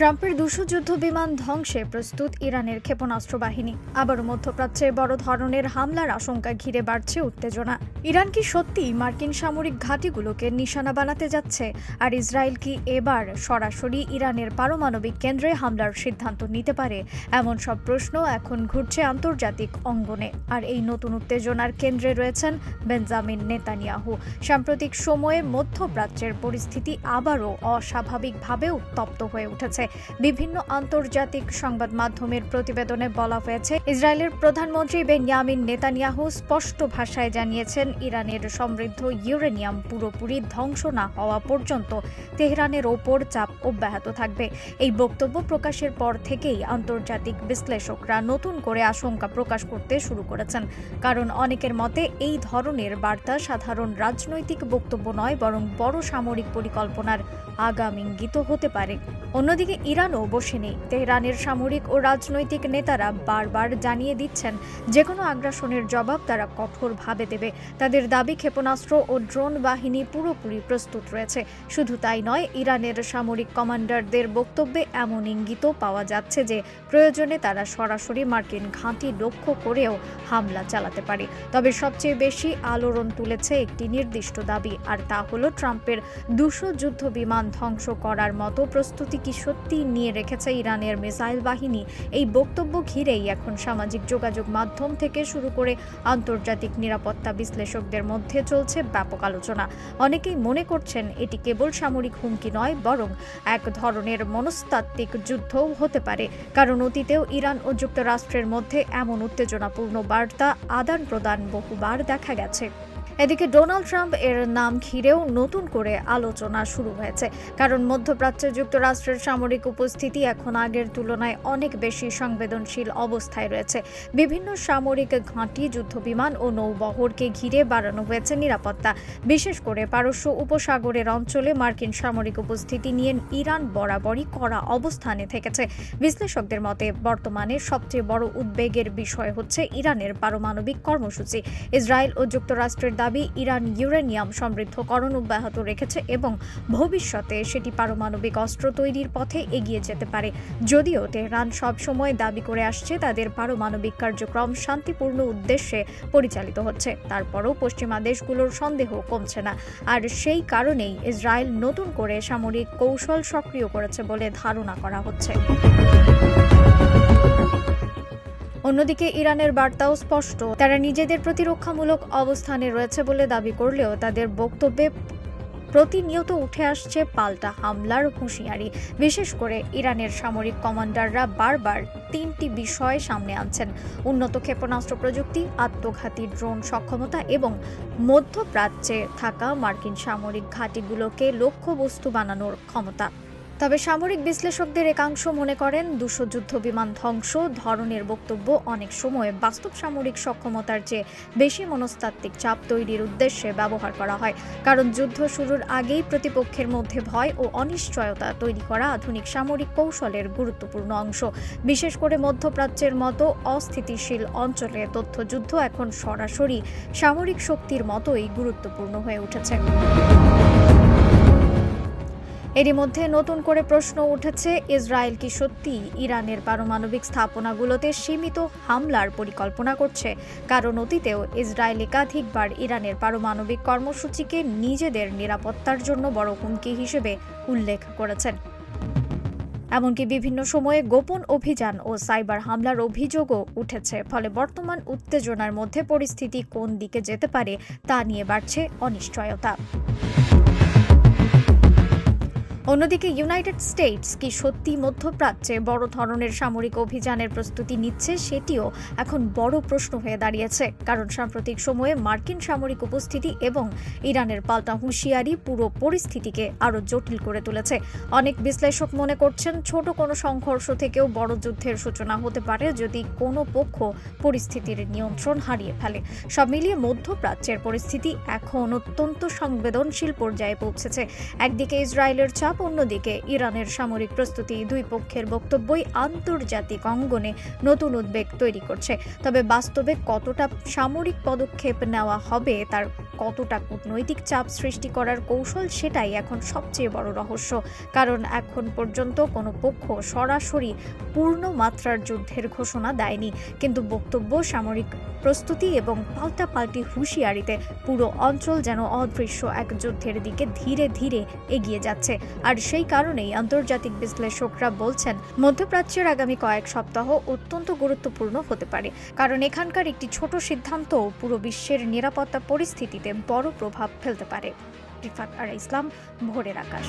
ট্রাম্পের ২০০ যুদ্ধ বিমান ধ্বংসে প্রস্তুত ইরানের ক্ষেপণাস্ত্র বাহিনী। আবারও মধ্যপ্রাচ্যে বড় ধরনের হামলার আশঙ্কা ঘিরে বাড়ছে উত্তেজনা। ইরান কি সত্যিই মার্কিন সামরিক ঘাঁটিগুলোকে নিশানা বানাতে যাচ্ছে? আর ইসরায়েল কি এবার সরাসরি ইরানের পারমাণবিক কেন্দ্রে হামলার সিদ্ধান্ত নিতে পারে? এমন সব প্রশ্ন এখন ঘুরছে আন্তর্জাতিক অঙ্গনে। আর এই নতুন উত্তেজনার কেন্দ্রে রয়েছেন বেঞ্জামিন নেতানিয়াহু। সাম্প্রতিক সময়ে মধ্যপ্রাচ্যের পরিস্থিতি আবারও অস্বাভাবিকভাবে উত্তপ্ত হয়ে উঠেছে। বিভিন্ন আন্তর্জাতিক সংবাদ মাধ্যমের প্রতিবেদনে বলা হয়েছে, ইসরায়েলের প্রধানমন্ত্রী বেঞ্জামিন নেতানিয়াহু স্পষ্ট ভাষায় জানিয়েছেন, ইরানের সমৃদ্ধ ইউরেনিয়াম পুরোপুরি ধ্বংস না হওয়া পর্যন্ত তেহরানের ওপর চাপ অব্যাহত থাকবে। এই বক্তব্য প্রকাশের পর থেকেই আন্তর্জাতিক বিশ্লেষকরা নতুন করে আশঙ্কা প্রকাশ করতে শুরু করেছেন। কারণ অনেকের মতে এই ধরনের বার্তা সাধারণ রাজনৈতিক বক্তব্য নয়, বরং বড় সামরিক পরিকল্পনার আগাম ইঙ্গিত হতে পারে। অন্যদিকে ইরানও বসে নেই। তেহরানের সামরিক ও রাজনৈতিক নেতারা বারবার জানিয়ে দিচ্ছেন, যে কোনো আগ্রাসনের জবাব তারা কঠোরভাবে দেবে। তাদের দাবি, ক্ষেপণাস্ত্র ও ড্রোন বাহিনী পুরোপুরি প্রস্তুত রয়েছে। শুধু তাই নয়, ইরানের সামরিক কমান্ডারদের বক্তব্যে এমন ইঙ্গিতও পাওয়া যাচ্ছে যে প্রয়োজনে তারা সরাসরি মার্কিন ঘাঁটি লক্ষ্য করেও হামলা চালাতে পারে। তবে সবচেয়ে বেশি আলোড়ন তুলেছে একটি নির্দিষ্ট দাবি, আর তা হলো ট্রাম্পের ২০০ যুদ্ধ বিমান ধ্বংস করার মতো প্রস্তুতি কি সত্যি নিয়ে রেখেছে ইরানের মিসাইল বাহিনী। এই বক্তব্য ঘিরেই এখন সামাজিক যোগাযোগ মাধ্যম থেকে শুরু করে আন্তর্জাতিক নিরাপত্তা বিশ্লেষকদের মধ্যে চলছে ব্যাপক আলোচনা। অনেকেই মনে করছেন এটি কেবল সামরিক হুমকি নয়, বরং এক ধরনের মনস্তাত্ত্বিক যুদ্ধও হতে পারে। কারণ অতীতেও ইরান ও যুক্তরাষ্ট্রের মধ্যে এমন উত্তেজনাপূর্ণ বার্তা আদান প্রদান বহুবার দেখা গেছে। এদিকে ডোনাল্ড ট্রাম্প এর নাম ঘিরেও নতুন করে আলোচনা শুরু হয়েছে। কারণ মধ্যপ্রাচ্যে যুক্তরাষ্ট্রের সামরিক উপস্থিতি এখন আগের তুলনায় অনেক বেশি সংবেদনশীল অবস্থায় রয়েছে। বিভিন্ন সামরিক ঘাঁটি, যুদ্ধবিমান ও নৌবহরকে ঘিরে বাড়ানো হয়েছে নিরাপত্তা। বিশেষ করে পারস্য উপসাগরের অঞ্চলে মার্কিন সামরিক উপস্থিতি নিয়ে ইরান বরাবরই কড়া অবস্থানে থেকেছে। বিশ্লেষকদের মতে বর্তমানে সবচেয়ে বড় উদ্বেগের বিষয় হচ্ছে ইরানের পারমাণবিক কর্মসূচি। ইসরায়েল ও যুক্তরাষ্ট্রের দাবি, ইরান ইউরেনিয়াম সমৃদ্ধকরণ অব্যাহত রেখেছে এবং ভবিষ্যতে সেটি পারমাণবিক অস্ত্র তৈরির পথে এগিয়ে যেতে পারে। যদিও তেহরান সবসময় দাবি করে আসছে তাদের পারমাণবিক কার্যক্রম শান্তিপূর্ণ উদ্দেশ্যে পরিচালিত হচ্ছে, তারপরও পশ্চিমা দেশগুলোর সন্দেহ কমছে না। আর সেই কারণেই ইসরায়েল নতুন করে সামরিক কৌশল সক্রিয় করেছে বলে ধারণা করা হচ্ছে। অন্যদিকে ইরানের বার্তাও স্পষ্ট, তারা নিজেদের প্রতিরক্ষামূলক অবস্থানে রয়েছে বলে দাবি করলেও তাদের বক্তব্যে প্রতিনিয়ত উঠে আসছে পাল্টা হামলার হুঁশিয়ারি। বিশেষ করে ইরানের সামরিক কমান্ডাররা বারবার তিনটি বিষয় সামনে আনছেন: উন্নত ক্ষেপণাস্ত্র প্রযুক্তি, আত্মঘাতী ড্রোন সক্ষমতা এবং মধ্যপ্রাচ্যে থাকা মার্কিন সামরিক ঘাঁটিগুলোকে লক্ষ্যবস্তু বানানোর ক্ষমতা। তবে সামরিক বিশ্লেষকদের একাংশ মনে করেন ২০০ যুদ্ধ বিমান ধ্বংস ধরনের বক্তব্য অনেক সময় বাস্তব সামরিক সক্ষমতার চেয়ে বেশি মনস্তাত্ত্বিক চাপ তৈরির উদ্দেশ্যে ব্যবহার করা হয়। কারণ যুদ্ধ শুরুর আগেই প্রতিপক্ষের মধ্যে ভয় ও অনিশ্চয়তা তৈরি করা আধুনিক সামরিক কৌশলের গুরুত্বপূর্ণ অংশ। বিশেষ করে মধ্যপ্রাচ্যের মতো অস্থিতিশীল অঞ্চলে তথ্যযুদ্ধ এখন সরাসরি সামরিক শক্তির মতোই গুরুত্বপূর্ণ হয়ে উঠেছে। এরই মধ্যে নতুন করে প্রশ্ন উঠেছে, ইসরায়েল কি সত্যি ইরানের পারমাণবিক স্থাপনাগুলোতে সীমিত হামলার পরিকল্পনা করছে? কারণ অতীতেও ইসরায়েল একাধিকবার ইরানের পারমাণবিক কর্মসূচিকে নিজেদের নিরাপত্তার জন্য বড় হুমকি হিসেবে উল্লেখ করেছেন। এমনকি বিভিন্ন সময়ে গোপন অভিযান ও সাইবার হামলার অভিযোগও উঠেছে। ফলে বর্তমান উত্তেজনার মধ্যে পরিস্থিতি কোন দিকে যেতে পারে তা নিয়ে বাড়ছে অনিশ্চয়তা। অন্যদিকে ইউনাইটেড স্টেটস কি সত্যি মধ্যপ্রাচ্যে বড় ধরনের সামরিক অভিযানের প্রস্তুতি নিচ্ছে, সেটিও এখন বড় প্রশ্ন হয়ে দাঁড়িয়েছে। কারণ সাম্প্রতিক সময়ে মার্কিন সামরিক উপস্থিতি এবং ইরানের পাল্টা হুঁশিয়ারি পুরো পরিস্থিতিকে আরও জটিল করে তুলেছে। অনেক বিশ্লেষক মনে করছেন, ছোট কোনো সংঘর্ষ থেকেও বড় যুদ্ধের সূচনা হতে পারে যদি কোনো পক্ষ পরিস্থিতির নিয়ন্ত্রণ হারিয়ে ফেলে। সব মিলিয়ে মধ্যপ্রাচ্যের পরিস্থিতি এখন অত্যন্ত সংবেদনশীল পর্যায়ে পৌঁছেছে। একদিকে ইসরায়েলের চাপ, অন্যদিকে ইরানের সামরিক প্রস্তুতি। দুই পক্ষের বক্তব্যই আন্তর্জাতিক অঙ্গনে নতুন উদ্বেগ তৈরি করছে। তবে বাস্তবে কতটা সামরিক পদক্ষেপ নেওয়া হবে তার কতটা কূটনৈতিক চাপ সৃষ্টি করার কৌশল সেটাই এখন সবচেয়ে বড় রহস্য। কারণ এখন পর্যন্ত কোনো পক্ষ সরাসরি পূর্ণ মাত্রার যুদ্ধের ঘোষণা দেয়নি, কিন্তু বক্তব্য, সামরিক প্রস্তুতি এবং পাল্টাপাল্টি হুঁশিয়ারিতে পুরো অঞ্চল যেন অদৃশ্য এক যুদ্ধের দিকে ধীরে ধীরে এগিয়ে যাচ্ছে। আর সেই কারণেই আন্তর্জাতিক বিশ্লেষকরা বলছেন মধ্যপ্রাচ্যের আগামী কয়েক সপ্তাহ অত্যন্ত গুরুত্বপূর্ণ হতে পারে, কারণ এখানকার একটি ছোট সিদ্ধান্ত পুরো বিশ্বের নিরাপত্তা পরিস্থিতিতে বড় প্রভাব ফেলতে পারে। রিফাত আরা ইসলাম, ভোরের আকাশ।